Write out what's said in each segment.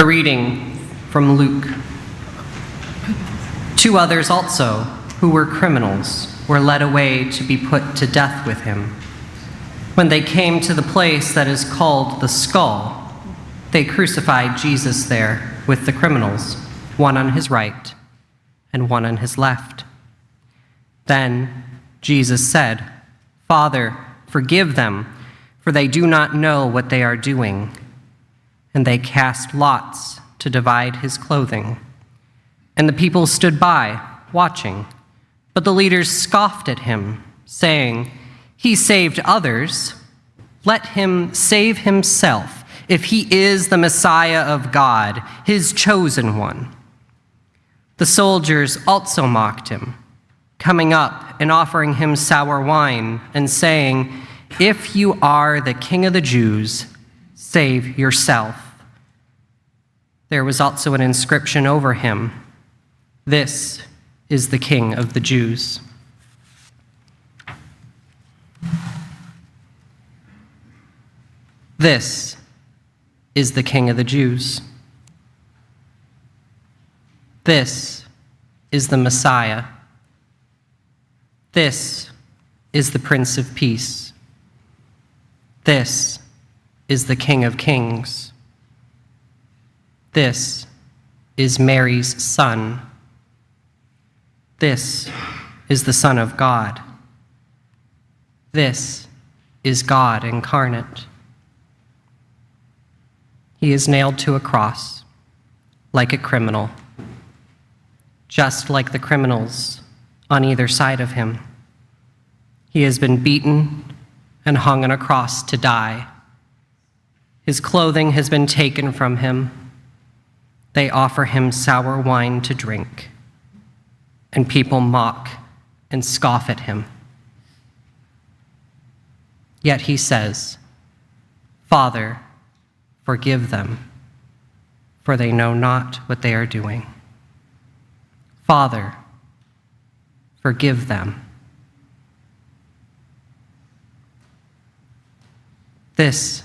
A reading from Luke. 2 others also, who were criminals, were led away to be put to death with him. When they came to the place that is called the Skull, they crucified Jesus there with the criminals, one on his right and one on his left. Then Jesus said, "Father, forgive them, for they do not know what they are doing." And they cast lots to divide his clothing. And the people stood by, watching. But the leaders scoffed at him, saying, "He saved others. Let him save himself, if he is the Messiah of God, his chosen one." The soldiers also mocked him, coming up and offering him sour wine, and saying, "If you are the King of the Jews, save yourself." There was also an inscription over him, "This is the King of the Jews." This is the King of the Jews. This is the Messiah. This is the Prince of Peace. This is the King of Kings. This is Mary's son. This is the Son of God. This is God incarnate. He is nailed to a cross like a criminal, just like the criminals on either side of him. He has been beaten and hung on a cross to die. His clothing has been taken from him. They offer him sour wine to drink, and people mock and scoff at him. Yet he says, "Father, forgive them, for they know not what they are doing." Father, forgive them. This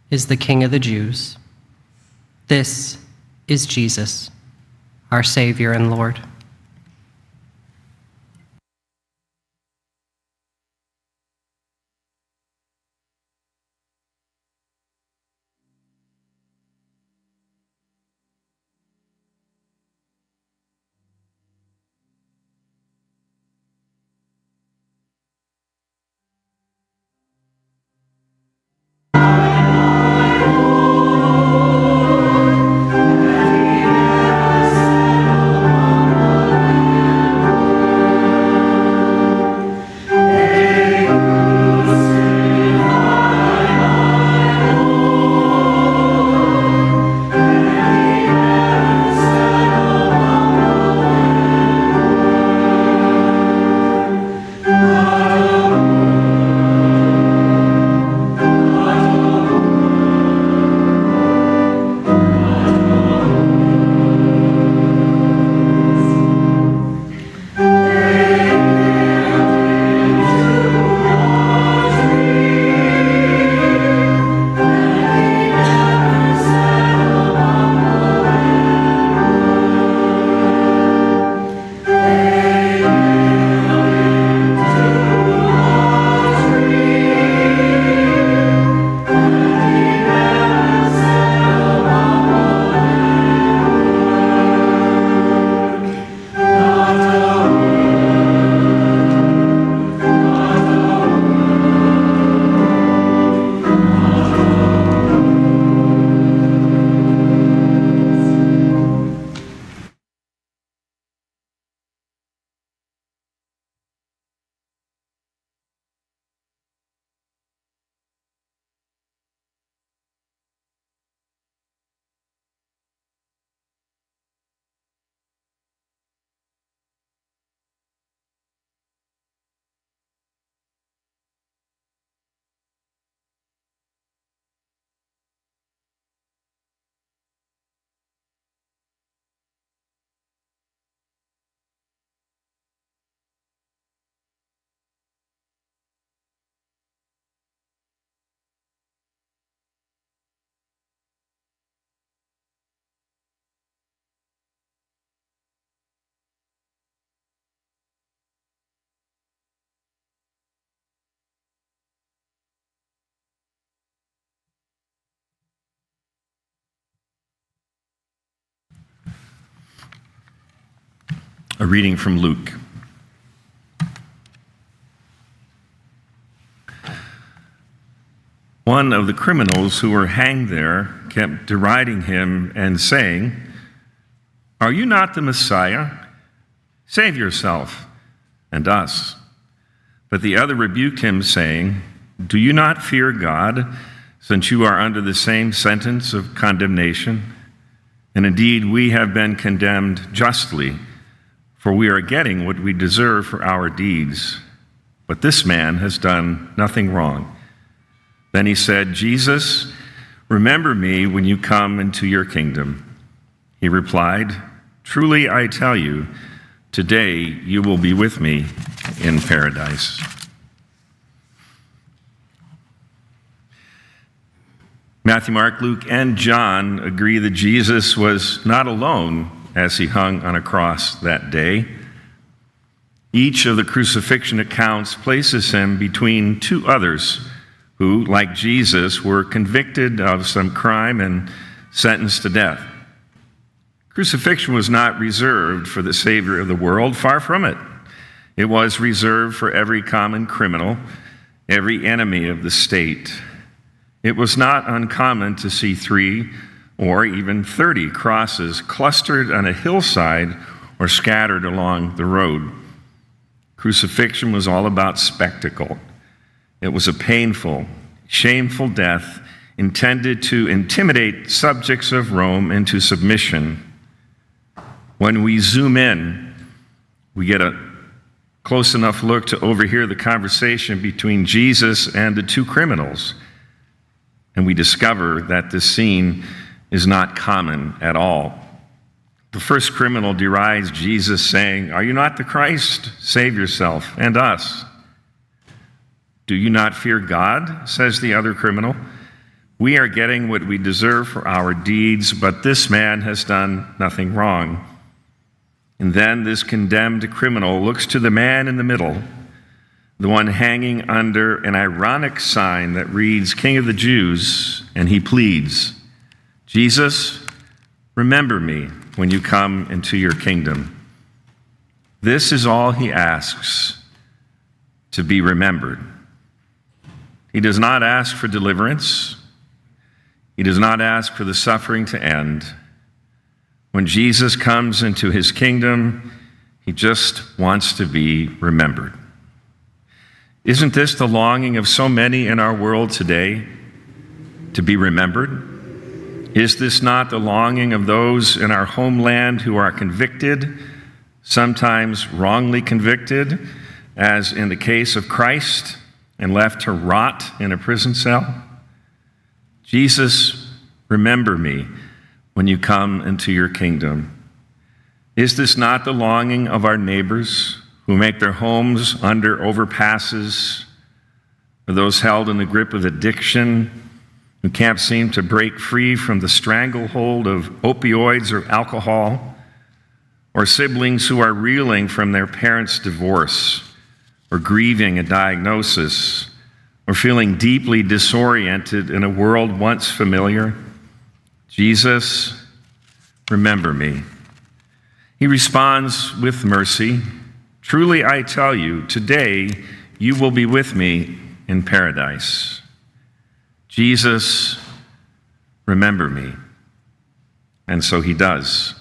is the King of the Jews. This is Jesus, our Savior and Lord. A reading from Luke. One of the criminals who were hanged there kept deriding him and saying, "Are you not the Messiah? Save yourself and us." But the other rebuked him, saying, "Do you not fear God, since you are under the same sentence of condemnation? And indeed, we have been condemned justly, for we are getting what we deserve for our deeds. But this man has done nothing wrong." Then he said, "Jesus, remember me when you come into your kingdom." He replied, "Truly I tell you, today you will be with me in paradise." Matthew, Mark, Luke, and John agree that Jesus was not alone as he hung on a cross that day. Each of the crucifixion accounts places him between two others who, like Jesus, were convicted of some crime and sentenced to death. Crucifixion was not reserved for the Savior of the world, far from it. It was reserved for every common criminal, every enemy of the state. It was not uncommon to see 3 or even 30 crosses clustered on a hillside or scattered along the road. Crucifixion was all about spectacle. It was a painful, shameful death intended to intimidate subjects of Rome into submission. When we zoom in, we get a close enough look to overhear the conversation between Jesus and the 2 criminals, and we discover that this scene is not common at all. The first criminal derides Jesus, saying, "Are you not the Christ? Save yourself and us." "Do you not fear God?" says the other criminal. "We are getting what we deserve for our deeds, but this man has done nothing wrong." And then this condemned criminal looks to the man in the middle, the one hanging under an ironic sign that reads, "King of the Jews," and he pleads, "Jesus, remember me when you come into your kingdom." This is all he asks, to be remembered. He does not ask for deliverance. He does not ask for the suffering to end. When Jesus comes into his kingdom, he just wants to be remembered. Isn't this the longing of so many in our world today, to be remembered? Is this not the longing of those in our homeland who are convicted, sometimes wrongly convicted, as in the case of Christ, and left to rot in a prison cell? Jesus, remember me when you come into your kingdom. Is this not the longing of our neighbors who make their homes under overpasses, or those held in the grip of addiction, who can't seem to break free from the stranglehold of opioids or alcohol, or siblings who are reeling from their parents' divorce, or grieving a diagnosis, or feeling deeply disoriented in a world once familiar? Jesus, remember me. He responds with mercy. Truly I tell you, today you will be with me in paradise. Jesus, remember me. And so he does.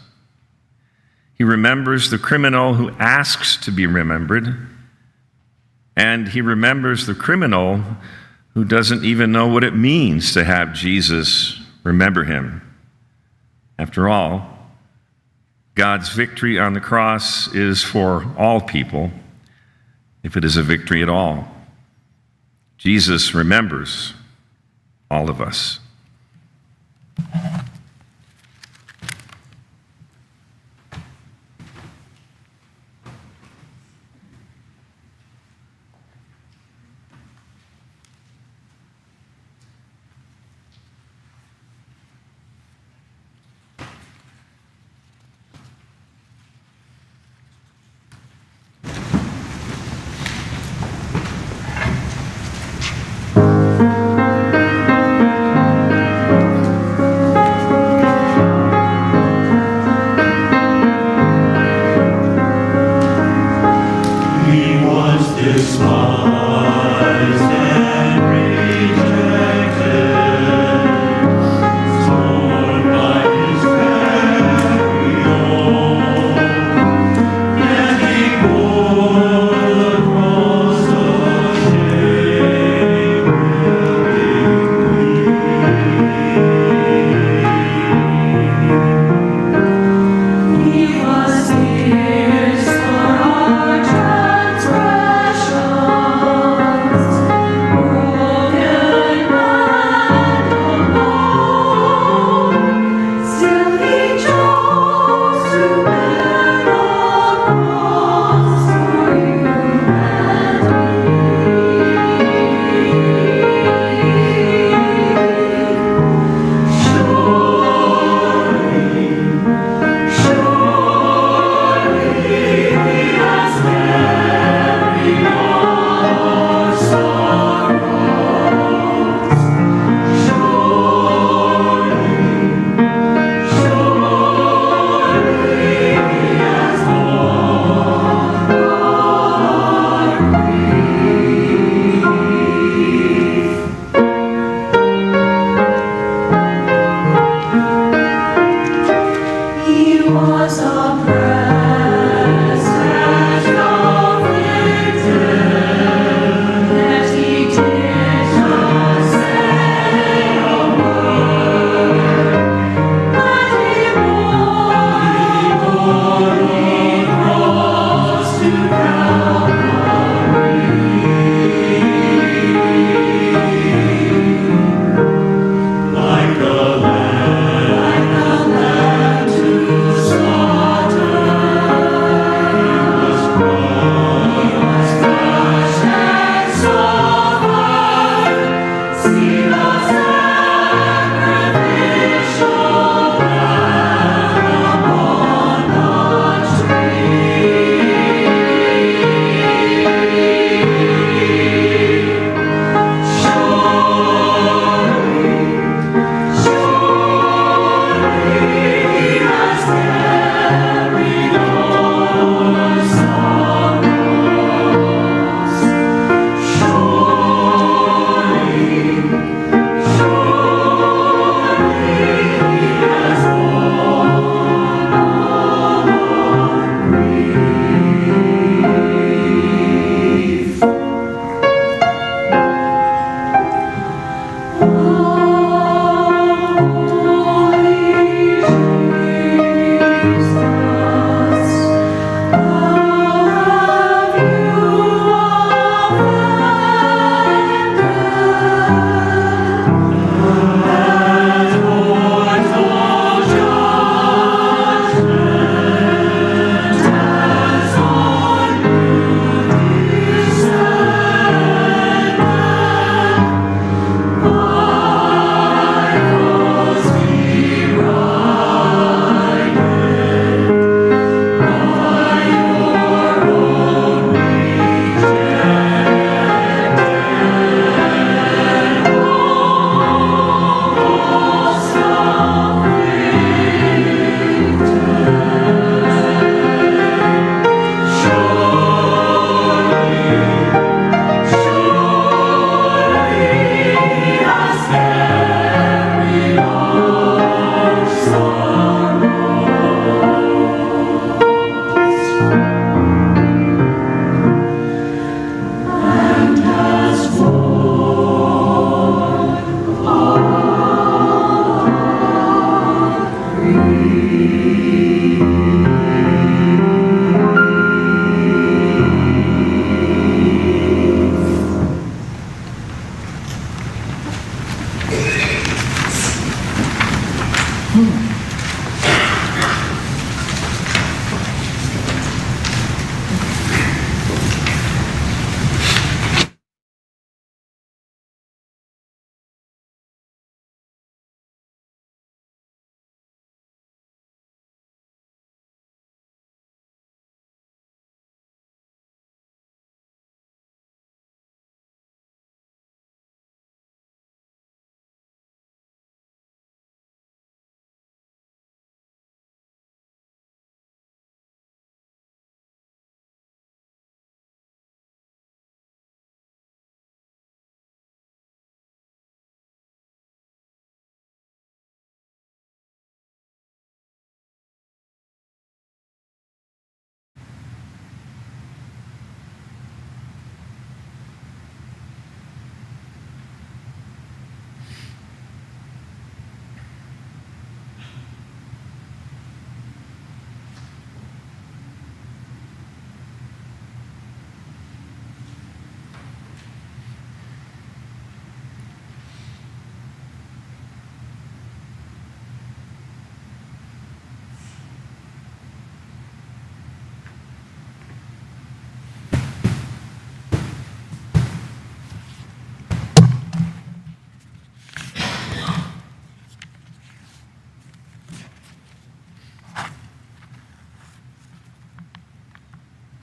He remembers the criminal who asks to be remembered, and he remembers the criminal who doesn't even know what it means to have Jesus remember him. After all, God's victory on the cross is for all people, if it is a victory at all. Jesus remembers all of us.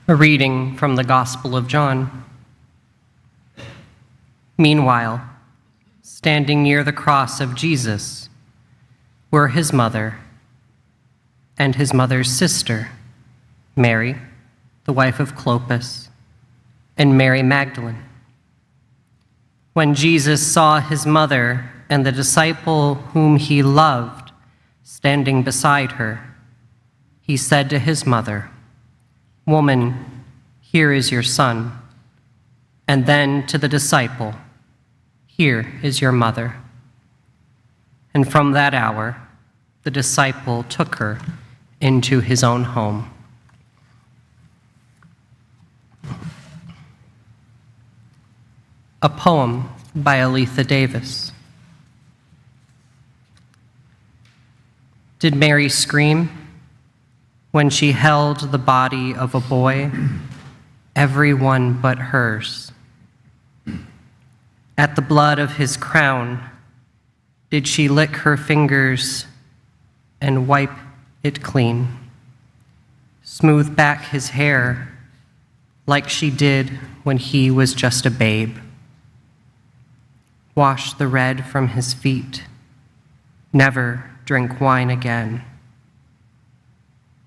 A reading from the Gospel of John. Meanwhile, standing near the cross of Jesus were his mother and his mother's sister, Mary, the wife of Clopas, and Mary Magdalene. When Jesus saw his mother and the disciple whom he loved standing beside her, he said to his mother, "Woman, here is your son." And then to the disciple, "Here is your mother." And from that hour, the disciple took her into his own home. A poem by Aletha Davis. Did Mary scream when she held the body of a boy, everyone but hers? At the blood of his crown, did she lick her fingers and wipe it clean, smooth back his hair like she did when he was just a babe, wash the red from his feet, never drink wine again,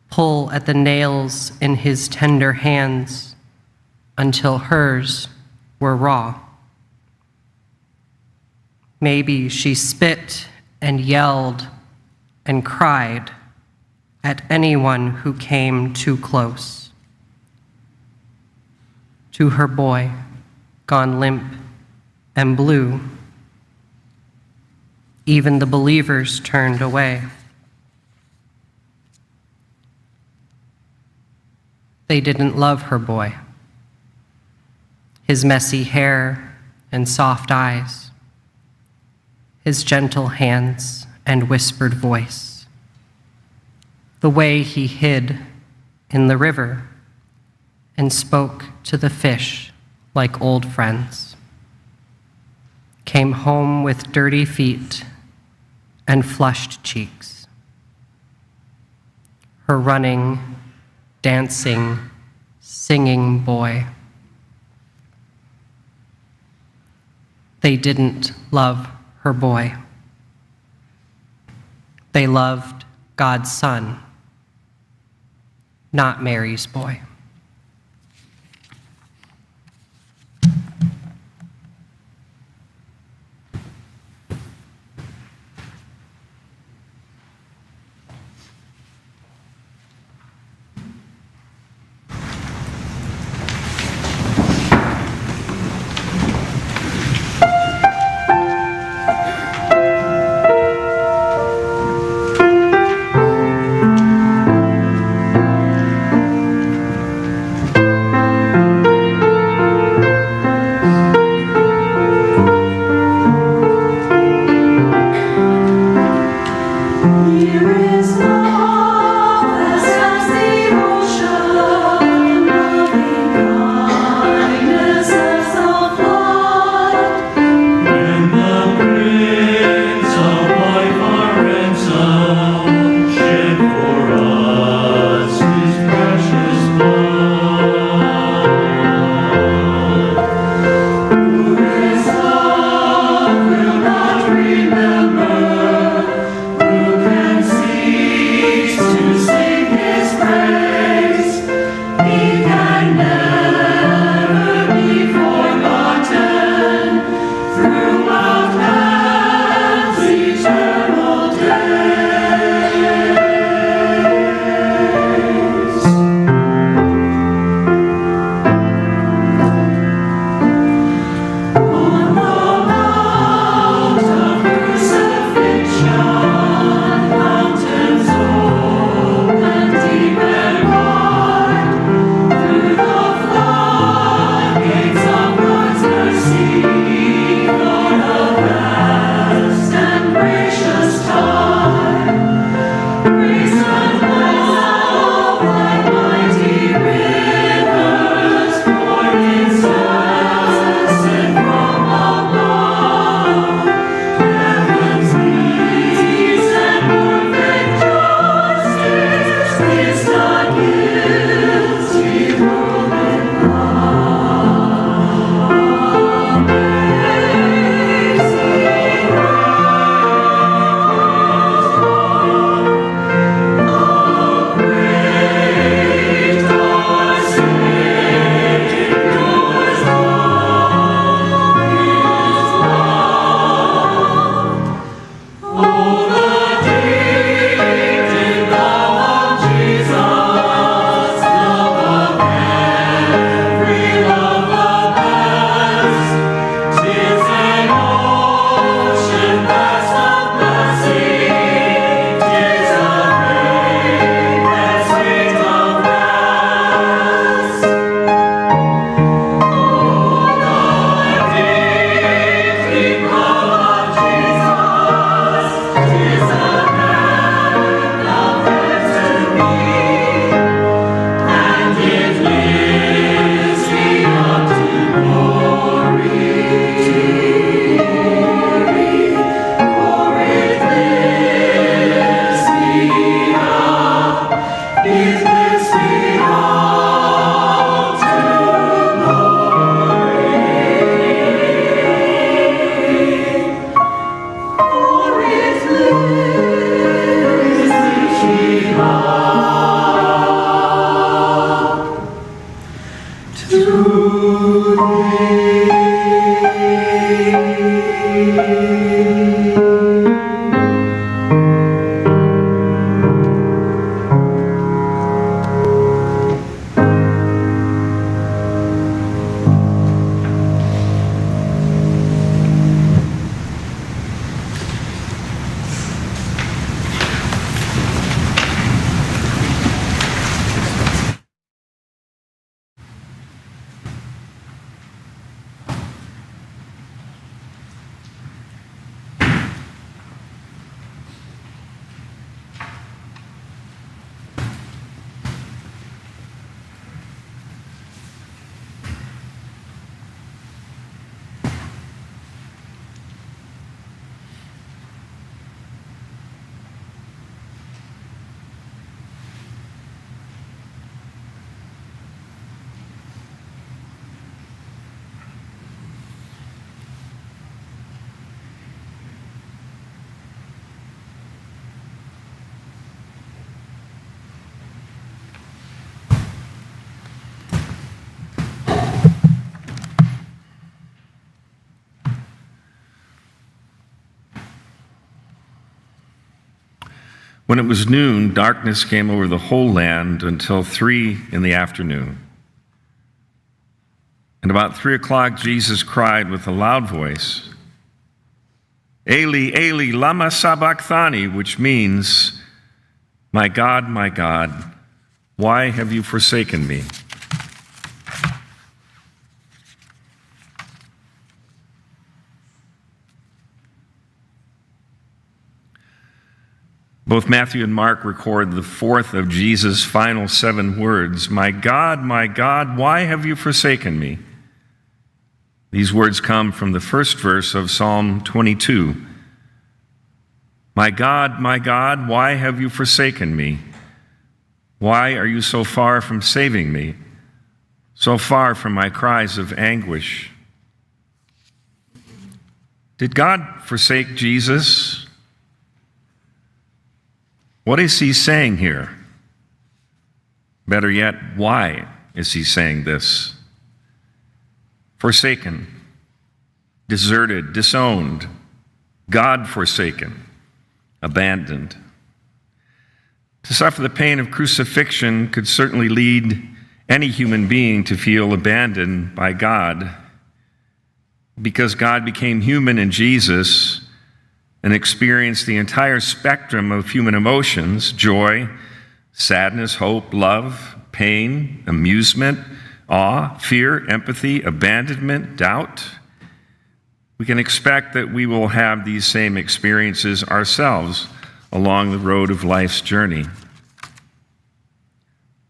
pull at the nails in his tender hands until hers were raw? Maybe she spit and yelled and cried at anyone who came too close to her boy, gone limp and blue. Even the believers turned away. They didn't love her boy, his messy hair and soft eyes, his gentle hands and whispered voice, the way he hid in the river and spoke to the fish like old friends, came home with dirty feet and flushed cheeks. Her running, dancing, singing boy. They didn't love her boy. They loved God's son, not Mary's boy. When it was noon, darkness came over the whole land until 3 in the afternoon. And about 3 o'clock, Jesus cried with a loud voice, Eli, Eli, lama sabachthani, which means, my God, why have you forsaken me? Both Matthew and Mark record the fourth of Jesus' final 7 words, my God, why have you forsaken me? These words come from the first verse of Psalm 22. My God, why have you forsaken me? Why are you so far from saving me, so far from my cries of anguish? Did God forsake Jesus? What is he saying here? Better yet, why is he saying this? Forsaken, deserted, disowned, God-forsaken, abandoned. To suffer the pain of crucifixion could certainly lead any human being to feel abandoned by God. Because God became human in Jesus and experienced the entire spectrum of human emotions, joy, sadness, hope, love, pain, amusement, awe, fear, empathy, abandonment, doubt, we can expect that we will have these same experiences ourselves along the road of life's journey.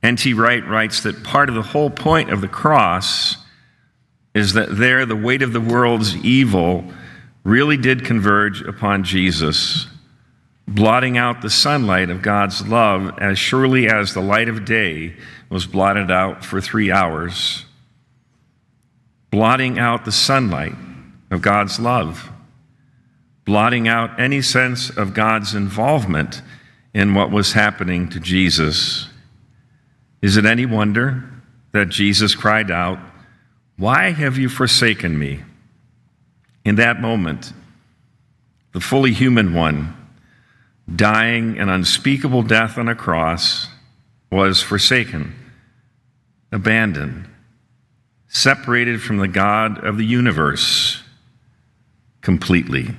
N.T. Wright writes that part of the whole point of the cross is that there the weight of the world's evil really did converge upon Jesus, blotting out the sunlight of God's love as surely as the light of day was blotted out for 3 hours, blotting out the sunlight of God's love, blotting out any sense of God's involvement in what was happening to Jesus. Is it any wonder that Jesus cried out, "Why have you forsaken me?" In that moment, the fully human one, dying an unspeakable death on a cross, was forsaken, abandoned, separated from the God of the universe completely.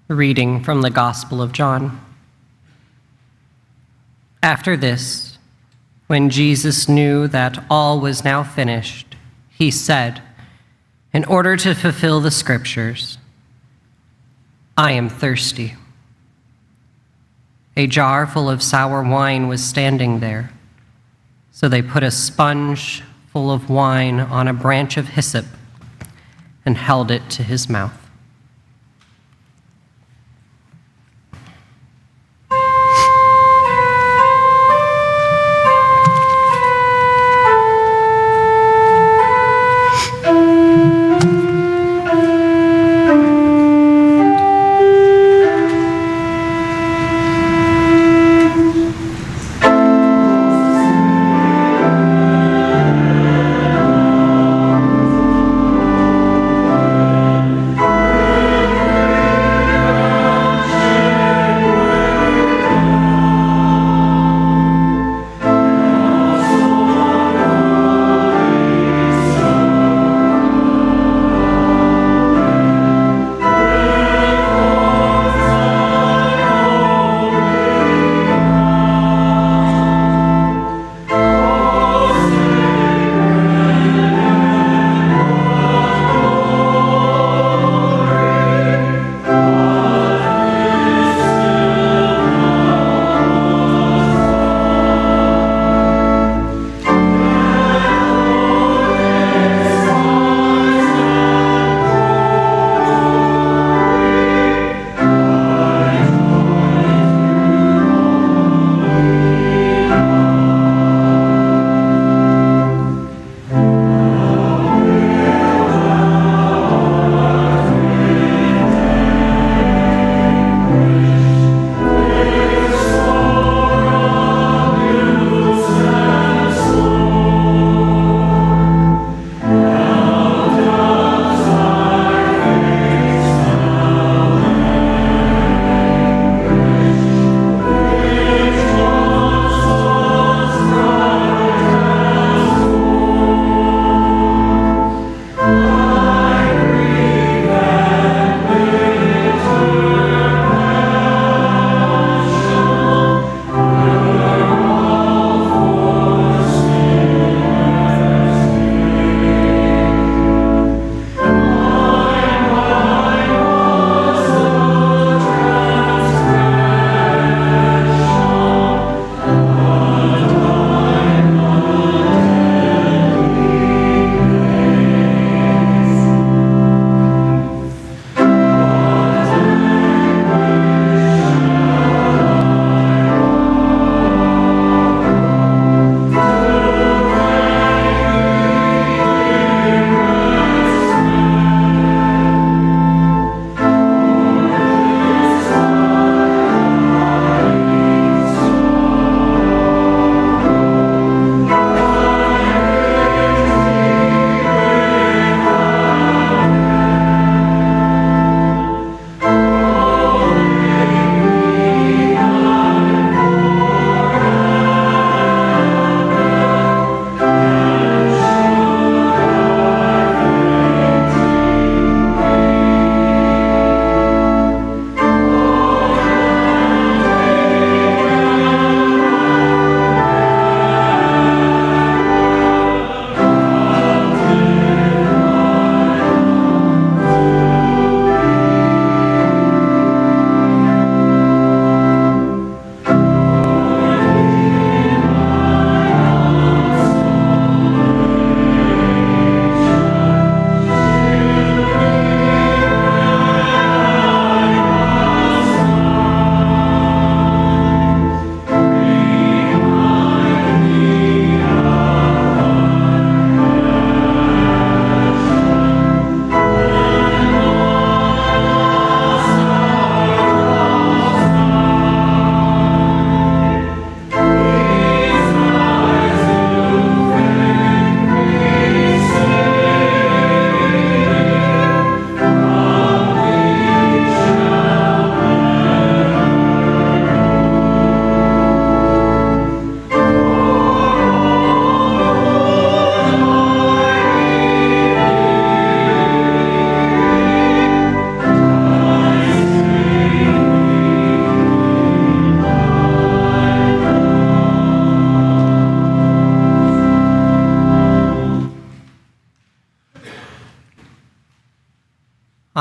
Reading from the Gospel of John. After this, when Jesus knew that all was now finished, he said, in order to fulfill the scriptures, "I am thirsty." A jar full of sour wine was standing there, so they put a sponge full of wine on a branch of hyssop and held it to his mouth.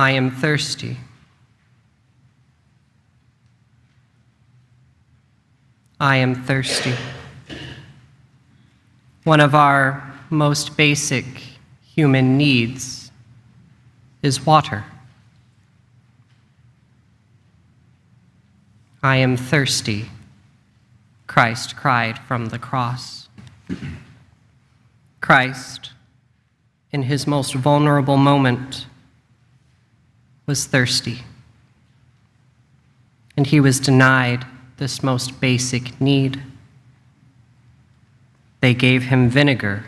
I am thirsty. I am thirsty. One of our most basic human needs is water. I am thirsty, Christ cried from the cross. Christ, in his most vulnerable moment, was thirsty. And he was denied this most basic need. They gave him vinegar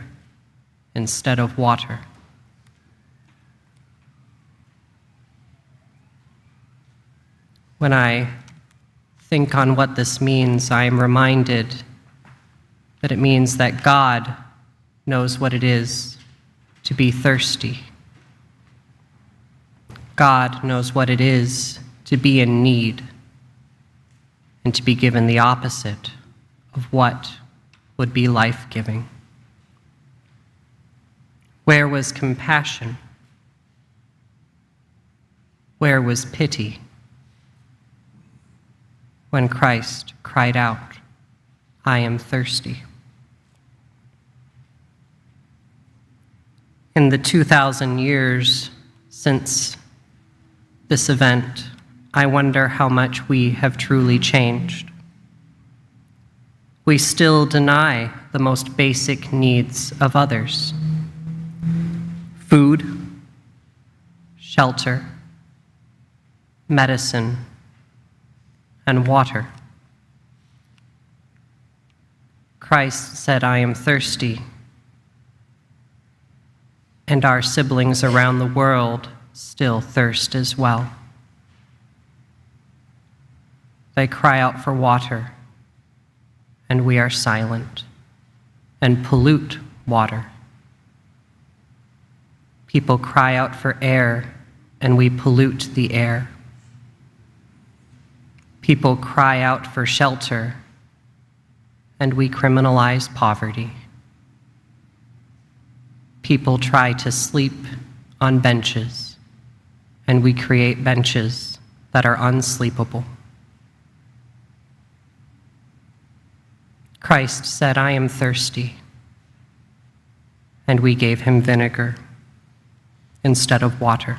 instead of water. When I think on what this means, I am reminded that it means that God knows what it is to be thirsty. God knows what it is to be in need and to be given the opposite of what would be life-giving. Where was compassion? Where was pity when Christ cried out, I am thirsty? In the 2,000 years since this event, I wonder how much we have truly changed. We still deny the most basic needs of others: food, shelter, medicine, and water. Christ said, I am thirsty, and our siblings around the world still thirst as well. They cry out for water, and we are silent and pollute water. People cry out for air, and we pollute the air. People cry out for shelter, and we criminalize poverty. People try to sleep on benches, and we create benches that are unsleepable. Christ said, I am thirsty, and we gave him vinegar instead of water.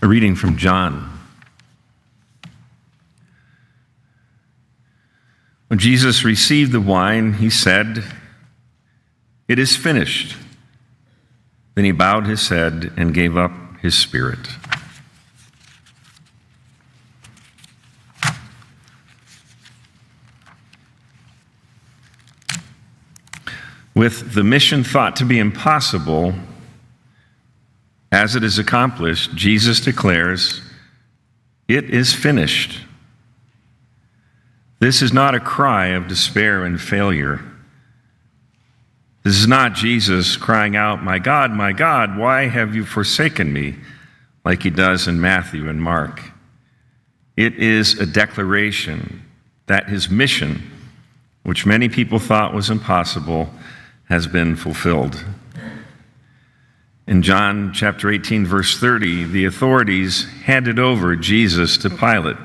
A reading from John. When Jesus received the wine, he said, "It is finished." Then he bowed his head and gave up his spirit. With the mission thought to be impossible, as it is accomplished, Jesus declares, "It is finished." This is not a cry of despair and failure. This is not Jesus crying out, my God, why have you forsaken me?" like he does in Matthew and Mark. It is a declaration that his mission, which many people thought was impossible, has been fulfilled. In John chapter 18, verse 30, the authorities handed over Jesus to Pilate.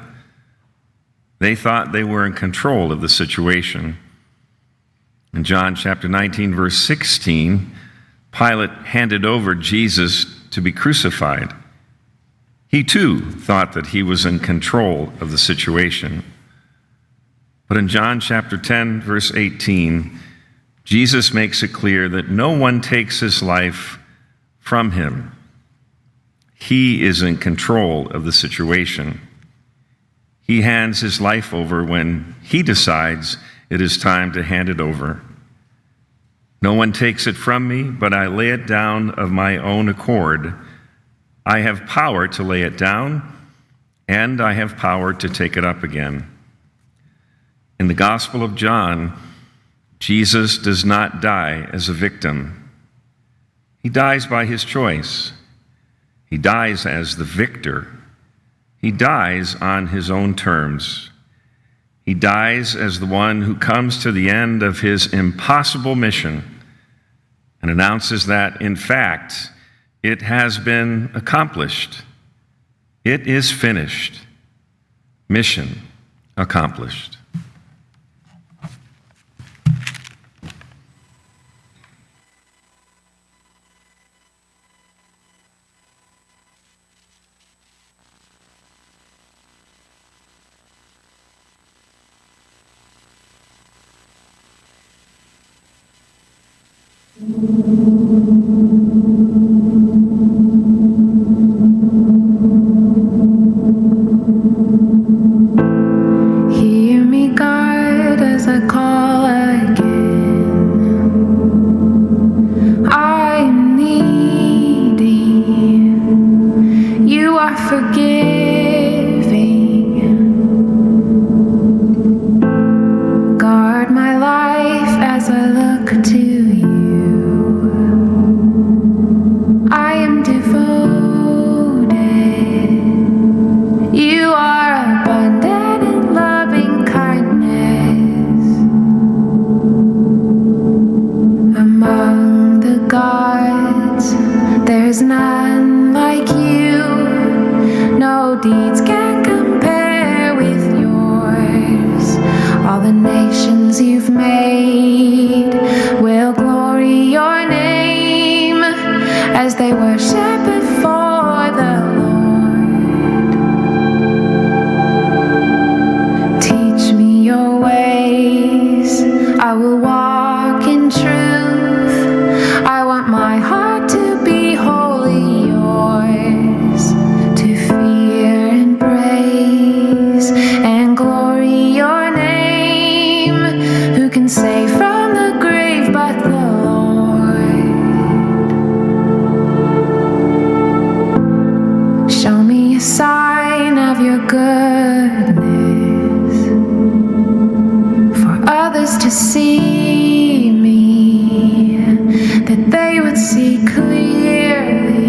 They thought they were in control of the situation. In John chapter 19, verse 16, Pilate handed over Jesus to be crucified. He too thought that he was in control of the situation. But in John chapter 10, verse 18, Jesus makes it clear that no one takes his life from him. He is in control of the situation. He hands his life over when he decides it is time to hand it over. No one takes it from me, but I lay it down of my own accord. I have power to lay it down, and I have power to take it up again. In the Gospel of John, Jesus does not die as a victim. He dies by his choice. He dies as the victor. He dies on his own terms. He dies as the one who comes to the end of his impossible mission and announces that, in fact, it has been accomplished. It is finished. Mission accomplished. Hear me, God, as I call again. I am needy. You are forgiving. Guard my life as I look to you. I am devoted. You are abundant in loving kindness. Among the gods, there's none like you. No deeds can compare with yours. All the nations you've made will glory your name as they worship before the Lord. Teach me your ways, I will walk in truth. I want my heart to be wholly yours, to fear and praise and glory your name. Who can save from the grave but the Lord? Show me a sign of your goodness for others to see me, that they would see clearly.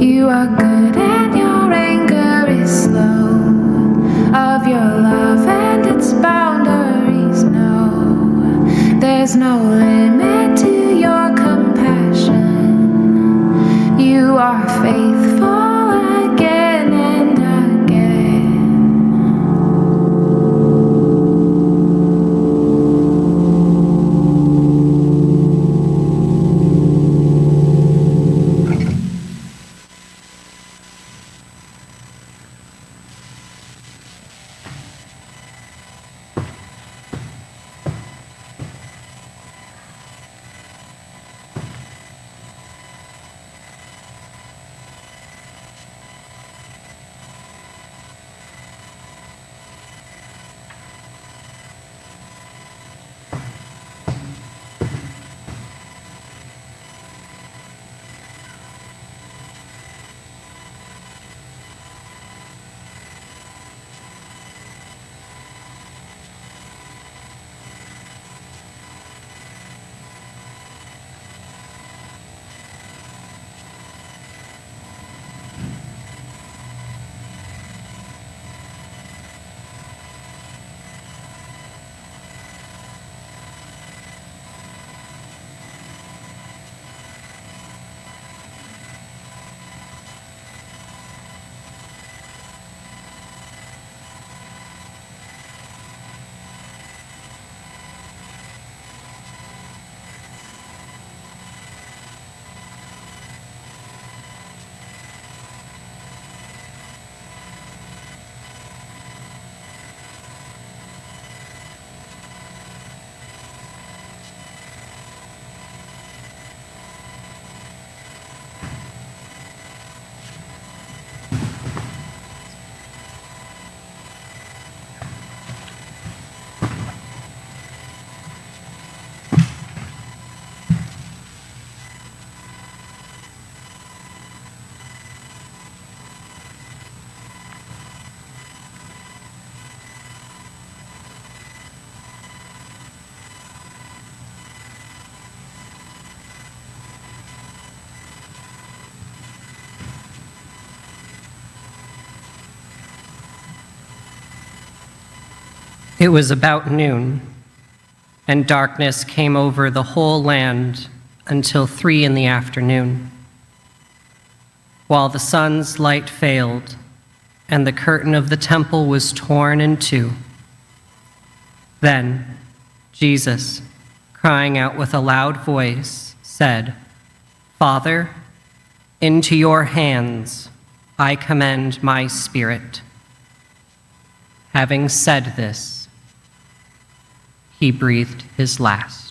You are good and your anger is slow, of your love and its boundaries know. There's no limit to your compassion. You are faithful again and again. It was about noon, and darkness came over the whole land until 3 p.m, while the sun's light failed and the curtain of the temple was torn in two. Then Jesus, crying out with a loud voice, said, "Father, into your hands I commend my spirit." Having said this, he breathed his last.